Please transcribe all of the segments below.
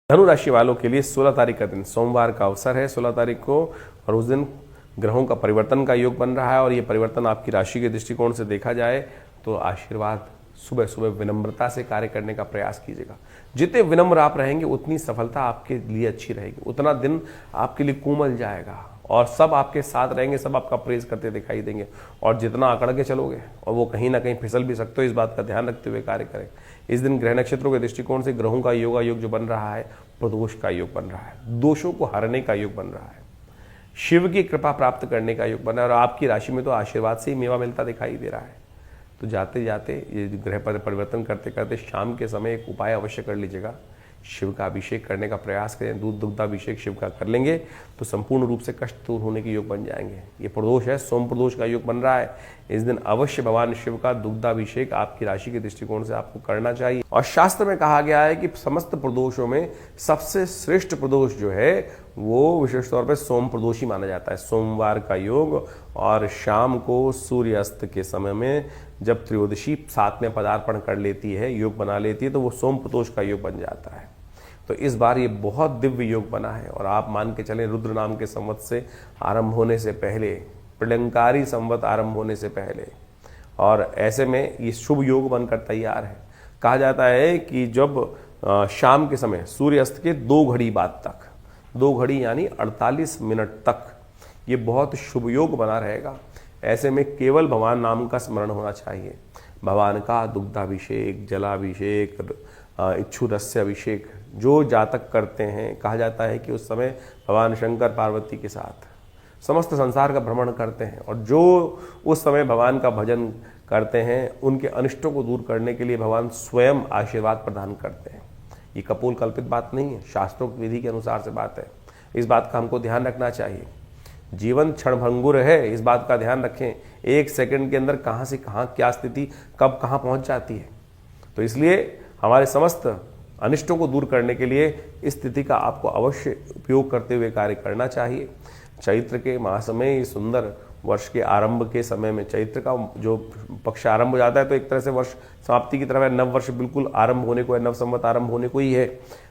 धनु राशि वालों के लिए 16 तारीख का दिन सोमवार का अवसर है 16 तारीख को, और उस दिन ग्रहों का परिवर्तन का योग बन रहा है। और ये परिवर्तन आपकी राशि के दृष्टिकोण से देखा जाए तो आशीर्वाद, सुबह सुबह विनम्रता से कार्य करने का प्रयास कीजिएगा। जितने विनम्र आप रहेंगे उतनी सफलता आपके लिए अच्छी रहेगी, उतना दिन आपके लिए कोमल जाएगा और सब आपके साथ रहेंगे, सब आपका प्रेज करते दिखाई देंगे। और जितना अकड़ के चलोगे और वो कहीं ना कहीं फिसल भी सकते हो, इस बात का ध्यान रखते हुए कार्य करें। इस दिन ग्रह नक्षत्रों के दृष्टिकोण से ग्रहों का योग जो बन रहा है, प्रदोष का योग बन रहा है, दोषों को हरने का योग बन रहा है, शिव की कृपा प्राप्त करने का योग बन रहा है। और आपकी राशि में तो आशीर्वाद से ही मेवा मिलता दिखाई दे रहा है। तो जाते जाते ये ग्रह पर परिवर्तन करते करते शाम के समय एक उपाय अवश्य कर लीजिएगा। शिव का अभिषेक करने का प्रयास करें, दूध दुग्धाभिषेक शिव का कर लेंगे तो संपूर्ण रूप से कष्ट दूर होने के योग बन जाएंगे। ये प्रदोष है, सोम प्रदोष का योग बन रहा है। इस दिन अवश्य भगवान शिव का दुग्धाभिषेक आपकी राशि के दृष्टिकोण से आपको करना चाहिए। और शास्त्र में कहा गया है कि समस्त प्रदोषों में सबसे श्रेष्ठ प्रदोष जो है वो विशेष तौर पर सोम प्रदोष ही माना जाता है। सोमवार का योग और शाम को सूर्यास्त के समय में जब त्रयोदशी साथ में पदार्पण कर लेती है, योग बना लेती है, तो वो सोम प्रदोष का योग बन जाता है। तो इस बार ये बहुत दिव्य योग बना है। और आप मान के चलें, रुद्र नाम के संवत से आरंभ होने से पहले, प्रलंकारी संवत आरंभ होने से पहले, और ऐसे में ये शुभ योग बनकर तैयार है। कहा जाता है कि जब शाम के समय सूर्यास्त के 2 घड़ी बाद तक, 2 घड़ी यानी 48 मिनट तक ये बहुत शुभ योग बना रहेगा। ऐसे में केवल भगवान नाम का स्मरण होना चाहिए। भगवान का दुग्धाभिषेक, जलाभिषेक, इच्छुरस्य अभिषेक जो जातक करते हैं, कहा जाता है कि उस समय भगवान शंकर पार्वती के साथ समस्त संसार का भ्रमण करते हैं। और जो उस समय भगवान का भजन करते हैं, उनके अनिष्टों को दूर करने के लिए भगवान स्वयं आशीर्वाद प्रदान करते हैं। ये कपोल कल्पित बात नहीं है, शास्त्रों की विधि के अनुसार से बात है। इस बात का हमको ध्यान रखना चाहिए। जीवन क्षणभंगुर है, इस बात का ध्यान रखें। 1 सेकंड के अंदर कहाँ से कहाँ क्या स्थिति कब कहाँ पहुँच जाती है। तो इसलिए हमारे समस्त अनिष्टों को दूर करने के लिए इस स्थिति का आपको अवश्य उपयोग करते हुए कार्य करना चाहिए। चैत्र के मास में, ये सुंदर वर्ष के आरंभ के समय में, चैत्र का जो पक्ष आरंभ हो जाता है तो एक तरह से वर्ष समाप्ति की तरफ है। नव वर्ष बिल्कुल आरंभ होने को है, नव संवत आरंभ होने को ही है।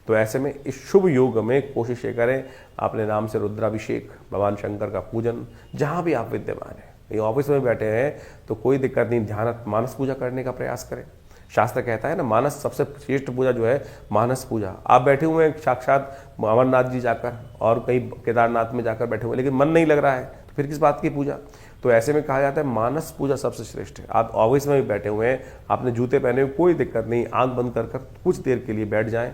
तो ऐसे में इस शुभ योग में कोशिश ये करें, अपने नाम से रुद्राभिषेक, भगवान शंकर का पूजन, जहाँ भी आप विद्यमान हैं, ये ऑफिस में बैठे हैं तो कोई दिक्कत नहीं, ध्यान मानस पूजा करने का प्रयास करें। शास्त्र कहता है ना, मानस सबसे श्रेष्ठ पूजा जो है मानस पूजा। आप बैठे हुए हैं साक्षात अमरनाथ जी जाकर और कहीं केदारनाथ में जाकर बैठे हुए, लेकिन मन नहीं लग रहा है, तो फिर किस बात की पूजा। तो ऐसे में कहा जाता है मानस पूजा सबसे श्रेष्ठ है। आप ऑफिस में भी बैठे हुए हैं, आपने जूते पहने हुए, कोई दिक्कत नहीं, आंख बंद कर कुछ देर के लिए बैठ जाएं